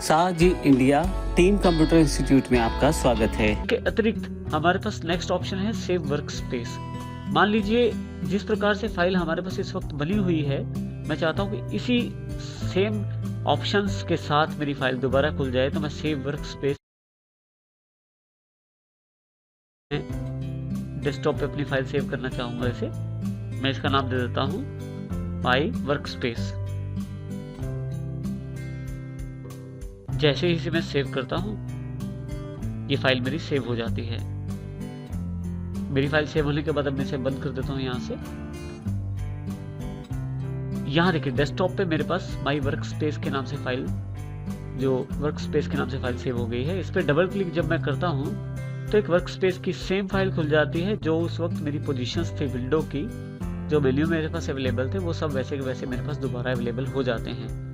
साजी India team computer institute में आपका स्वागत है। के अतिरिक्त हमारे पास नेक्स्ट ऑप्शन है सेव वर्क स्पेस। मान लीजिए जिस प्रकार से फाइल हमारे पास इस वक्त बनी हुई है, मैं चाहता हूं कि इसी सेम ऑप्शंस के साथ मेरी फाइल दोबारा खुल जाए, तो मैं सेव वर्क स्पेस डेस्कटॉप पे अपनी फाइल सेव करना चाहूंगा। इसे मैं इसका नाम दे देता हूं माई वर्क स्पेस। जैसे ही इसे मैं सेव करता हूं, ये फाइल मेरी सेव हो जाती है। मेरी फाइल सेव होने के बाद अब मैं इसे बंद कर देता हूं यहां से। यहां देखिए डेस्कटॉप पे मेरे पास माई वर्क स्पेस के नाम से फाइल, जो वर्क स्पेस के नाम से फाइल सेव हो गई है। इस पर डबल क्लिक जब मैं करता हूं तो एक वर्क स्पेस की सेम फाइल खुल जाती है, जो उस वक्त मेरी पोजीशंस थी विंडो की, जो मेन्यू मेरे पास अवेलेबल थे, वो सब वैसे के वैसे मेरे पास दोबारा अवेलेबल हो जाते हैं।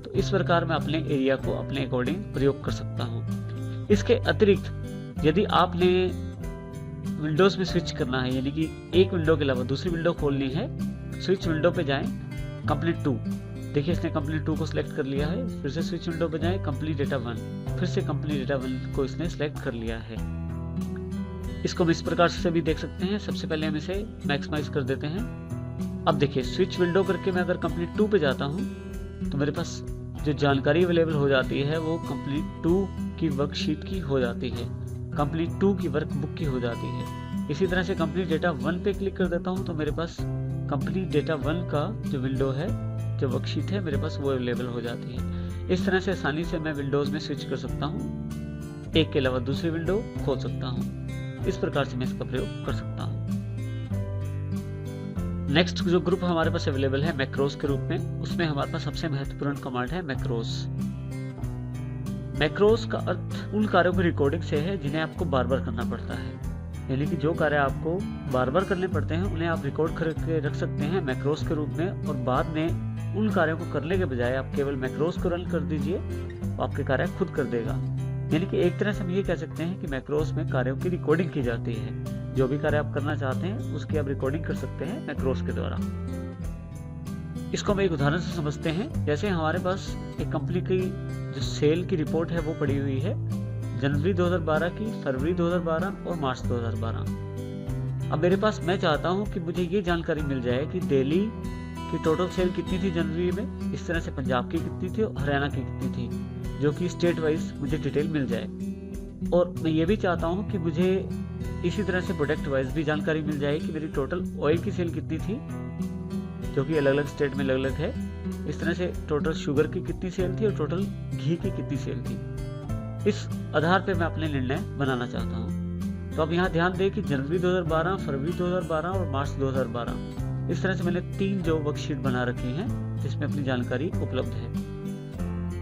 तो इस प्रकार मैं अपने एरिया को अपने अकॉर्डिंग प्रयोग कर सकता हूँ। इसके अतिरिक्त यदि आपने विंडोज में स्विच करना है, यानी कि एक विंडो के अलावा दूसरी विंडो खोलनी है, स्विच विंडो पे जाएं, कंप्लीट टू, देखिए इसने कंप्लीट 2 को सिलेक्ट कर लिया है। फिर से स्विच विंडो पे जाएं, कंप्लीट डेटा 1, फिर से कंप्लीट डेटा 1 को इसने सिलेक्ट कर लिया है। इसको हम इस प्रकार से भी देख सकते हैं। सबसे पहले हम इसे मैक्सिमाइज कर देते हैं। अब देखिए स्विच विंडो करके मैं अगर कंप्लीट 2 पे जाता हूँ तो मेरे पास जो जानकारी अवेलेबल हो जाती है वो कंप्लीट 2 की वर्कशीट की हो जाती है, कंप्लीट 2 की वर्कबुक की हो जाती है। इसी तरह से कंप्लीट डेटा 1 पे क्लिक कर देता हूँ तो मेरे पास कंप्लीट डेटा 1 का जो विंडो है, जो वर्कशीट है, मेरे पास वो अवेलेबल हो जाती है। इस तरह से आसानी से मैं विंडोज में स्विच कर सकता हूँ, एक के अलावा दूसरी विंडो खोल सकता हूँ। इस प्रकार से मैं इसका प्रयोग कर सकता हूँ। नेक्स्ट जो ग्रुप हमारे पास अवेलेबल है मैक्रोस के रूप में, उसमें हमारे पास सबसे महत्वपूर्ण कमांड है मैक्रोस। मैक्रोस का अर्थ उन कार्यों की रिकॉर्डिंग से है जिन्हें आपको बार बार करना पड़ता है, यानी कि जो कार्य आपको बार बार करने पड़ते हैं उन्हें आप रिकॉर्ड करके रख सकते हैं मैक्रोस के रूप में, और बाद में उन कार्यों को करने के बजाय आप केवल मैक्रोस को रन कर दीजिए, आपके कार्य खुद कर देगा। यानी कि एक तरह से हम ये कह सकते हैं कि मैक्रोस में कार्यों की रिकॉर्डिंग की जाती है। जो भी कार्य आप करना चाहते हैं उसकी आप रिकॉर्डिंग कर सकते हैं मैक्रोस के द्वारा। इसको हम एक उदाहरण से समझते हैं। जैसे हमारे पास एक कंपनी की जो सेल की रिपोर्ट है वो पड़ी हुई है, जनवरी 2012 की, फरवरी 2012 और मार्च 2012। अब मेरे पास, मैं चाहता हूं कि मुझे ये जानकारी मिल जाए कि दिल्ली की टोटल सेल कितनी थी जनवरी में, इस तरह से पंजाब की कितनी थी और हरियाणा की कितनी थी, जो कि स्टेट वाइज मुझे डिटेल मिल जाए। और मैं ये भी चाहता हूँ कि मुझे इसी तरह से प्रोडक्ट वाइज भी जानकारी मिल जाए कि मेरी टोटल ऑयल की सेल कितनी थी, जो कि अलग अलग स्टेट में अलग अलग है। इस तरह से टोटल शुगर की कितनी सेल थी और टोटल घी की कितनी सेल थी। इस आधार पे मैं अपने निर्णय बनाना चाहता हूँ। तो अब यहाँ ध्यान दें कि जनवरी 2012, फरवरी 2012 और मार्च 2012, इस तरह से मैंने 3 जो वर्कशीट बना रखी हैं जिसमें अपनी जानकारी उपलब्ध है।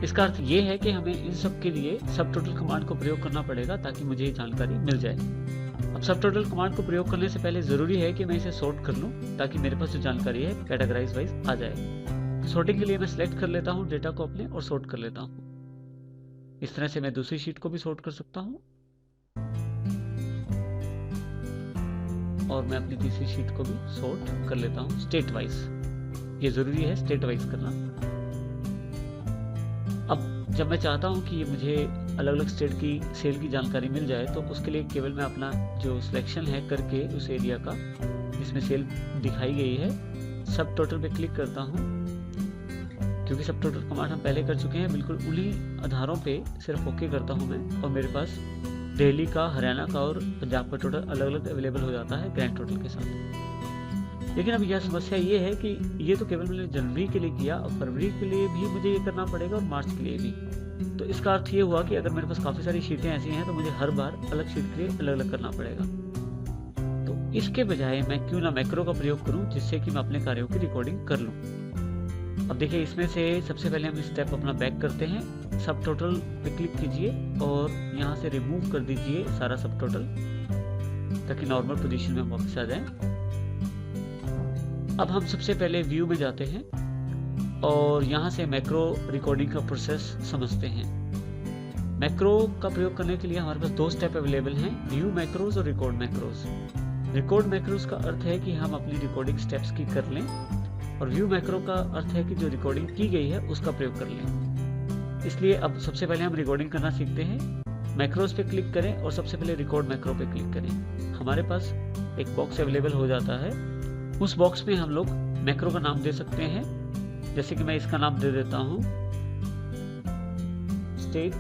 इसका अर्थ ये है कि हमें इन सब के लिए सब टोटल कमांड को प्रयोग करना पड़ेगा ताकि मुझे ये जानकारी मिल जाए। अब सब टोटल कमांड को प्रयोग करने से पहले जरूरी है कि मैं इसे सॉर्ट कर लूं ताकि मेरे पास जो जानकारी है कैटेगराइज वाइज आ जाए। सॉर्टिंग के लिए मैं सिलेक्ट कर लेता हूं डेटा को अपने और सॉर्ट कर लेता हूं। इस तरह से मैं दूसरी शीट को भी सॉर्ट कर सकता हूं और मैं अपनी तीसरी शीट को भी सॉर्ट कर लेता हूं स्टेट वाइज। ये जरूरी है स्टेट वाइज करना। अब जब मैं चाहता हूं कि ये मुझे अलग अलग स्टेट की सेल की जानकारी मिल जाए, तो उसके लिए केवल मैं अपना जो सिलेक्शन है करके उस एरिया का जिसमें सेल दिखाई गई है, सब टोटल पे क्लिक करता हूं। क्योंकि सब टोटल कमांड हम पहले कर चुके हैं, बिल्कुल उन्हीं आधारों पे सिर्फ ओके करता हूं मैं, और मेरे पास दिल्ली का, हरियाणा का और पंजाब का टोटल अलग अलग अवेलेबल हो जाता है ग्रैंड टोटल के साथ। लेकिन अब यह समस्या ये है कि ये तो केवल मैंने जनवरी के लिए किया, और फरवरी के लिए भी मुझे ये करना पड़ेगा और मार्च के लिए भी। तो इसका अर्थ ये हुआ कि अगर मेरे पास काफ़ी सारी शीटें ऐसी हैं तो मुझे हर बार अलग शीट के लिए अलग अलग करना पड़ेगा। तो इसके बजाय मैं क्यों ना मैक्रो का प्रयोग करूं, जिससे कि मैं अपने कार्यों की रिकॉर्डिंग कर लूं। अब देखिए इसमें से सबसे पहले हम स्टेप अपना बैक करते हैं। सब टोटल पे क्लिक कीजिए और यहाँ से रिमूव कर दीजिए सारा सब टोटल, ताकि नॉर्मल पोजीशन में वापस आ जाए। अब हम सबसे पहले व्यू में जाते हैं और यहाँ से मैक्रो रिकॉर्डिंग का प्रोसेस समझते हैं। मैक्रो का प्रयोग करने के लिए हमारे पास 2 स्टेप अवेलेबल हैं, व्यू मैक्रोज और रिकॉर्ड मैक्रोज। रिकॉर्ड मैक्रोज का अर्थ है कि हम अपनी रिकॉर्डिंग स्टेप्स की कर लें, और व्यू मैक्रो का अर्थ है कि जो रिकॉर्डिंग की गई है उसका प्रयोग कर लें। इसलिए अब सबसे पहले हम रिकॉर्डिंग करना सीखते हैं। मैक्रोस पे क्लिक करें और सबसे पहले रिकॉर्ड मैक्रो पे क्लिक करें। हमारे पास एक बॉक्स अवेलेबल हो जाता है। उस बॉक्स में हम लोग मैक्रो का नाम दे सकते हैं। जैसे कि मैं इसका नाम दे देता हूँ स्टेट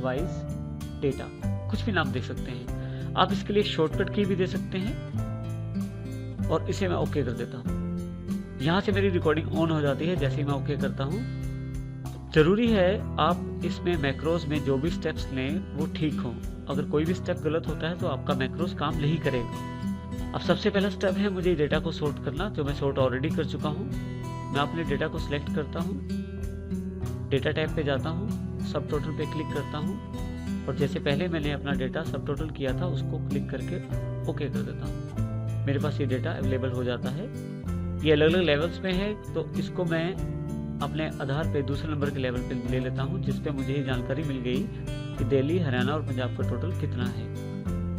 वाइज डेटा, कुछ भी नाम दे सकते हैं आप। इसके लिए शॉर्टकट की भी दे सकते हैं और इसे मैं ओके कर देता हूँ। यहाँ से मेरी रिकॉर्डिंग ऑन हो जाती है जैसे ही मैं ओके करता हूँ। जरूरी है आप इसमें मैक्रोस में जो भी स्टेप्स लें वो ठीक हो। अगर कोई भी स्टेप गलत होता है तो आपका मैक्रोस काम नहीं करेगा। अब सबसे पहला स्टेप है मुझे डेटा को सॉर्ट करना, जो मैं सॉर्ट ऑलरेडी कर चुका हूँ। मैं अपने डेटा को सिलेक्ट करता हूँ, डेटा टैब पे जाता हूँ, सब टोटल पे क्लिक करता हूँ और जैसे पहले मैंने अपना डेटा सब टोटल किया था उसको क्लिक करके ओके कर देता हूँ। मेरे पास ये डेटा अवेलेबल हो जाता है। ये अलग अलग लेवल्स में है, तो इसको मैं अपने आधार पे दूसरे नंबर के लेवल पे ले लेता हूँ, जिस पे मुझे ये जानकारी मिल गई कि दिल्ली, हरियाणा और पंजाब का टोटल कितना है।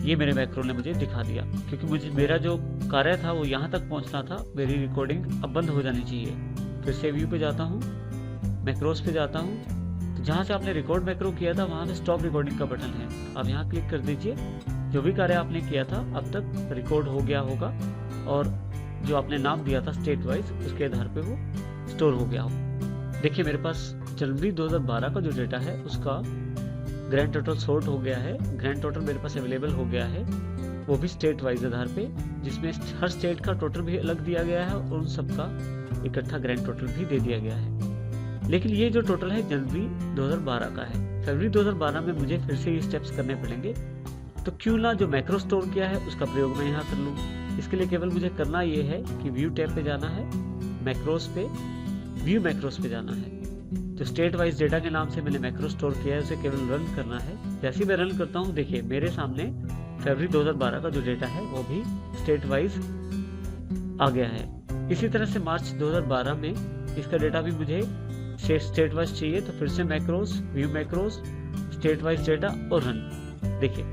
ये मेरे मैक्रो ने मुझे दिखा दिया, क्योंकि मुझे मेरा जो कार्य था वो यहाँ तक पहुँचना था। मेरी रिकॉर्डिंग अब बंद हो जानी चाहिए। फिर से व्यू पे जाता हूँ, मैक्रोस पे जाता हूँ, तो जहाँ से आपने रिकॉर्ड मैक्रो किया था वहाँ पे स्टॉप रिकॉर्डिंग का बटन है। आप यहाँ क्लिक कर दीजिए। जो भी कार्य आपने किया था अब तक रिकॉर्ड हो गया होगा और जो आपने नाम दिया था स्टेट वाइज उसके आधार पे वो स्टोर हो गया हो। देखिए मेरे पास जनवरी 2012 का जो डेटा है उसका ग्रैंड टोटल सॉर्ट हो गया है। ग्रैंड टोटल मेरे पास अवेलेबल हो गया है, वो भी स्टेट वाइज आधार पे, जिसमें हर स्टेट का टोटल भी अलग दिया गया है और उन सबका इकट्ठा ग्रैंड टोटल भी दे दिया गया है। लेकिन ये जो टोटल है जनवरी 2012 का है। फरवरी 2012 में मुझे फिर से ये स्टेप्स करने पड़ेंगे, तो क्यों ना जो मैक्रो स्टोर किया है उसका प्रयोग मैं यहाँ कर लूँ। इसके लिए केवल मुझे करना ये है कि व्यू टैब पे जाना है, मैक्रोस पे, व्यू मैक्रोस पे जाना है। जो स्टेट वाइज डेटा के नाम से मैंने मैक्रो स्टोर किया है उसे केवल रन करना है। जैसे ही मैं रन करता हूँ, देखिए मेरे सामने फरवरी 2012 का जो डेटा है वो भी स्टेट वाइज आ गया है। इसी तरह से मार्च 2012 में इसका डेटा भी मुझे स्टेट वाइज चाहिए, तो फिर से macros, view macros, state wise data और रन। देखिए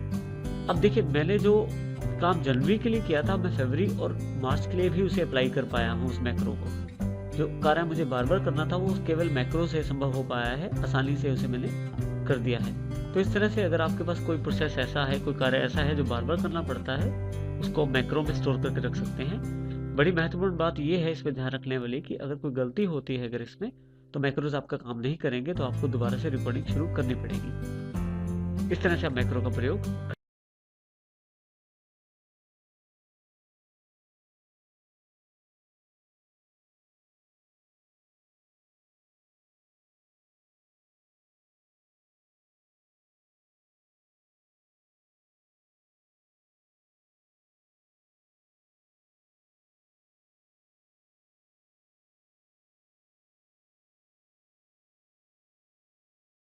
अब देखिए मैंने जो काम जनवरी के लिए किया था मैं फरवरी और मार्च के लिए भी उसे अप्लाई कर पाया हूँ। उस मैक्रो को जो कार्य मुझे बार बार करना था वो केवल मैक्रो से संभव हो पाया है, आसानी से उसे मैंने कर दिया है। तो इस तरह से अगर आपके पास कोई प्रोसेस ऐसा है, कोई कार्य ऐसा है जो बार बार करना पड़ता है, उसको मैक्रो में स्टोर करके रख सकते हैं। बड़ी महत्वपूर्ण बात यह है इसमें ध्यान रखने वाली कि अगर कोई गलती होती है अगर इसमें, तो मैक्रोज आपका काम नहीं करेंगे, तो आपको दोबारा से रिकॉर्डिंग शुरू करनी पड़ेगी। इस तरह से आप मैक्रो का प्रयोग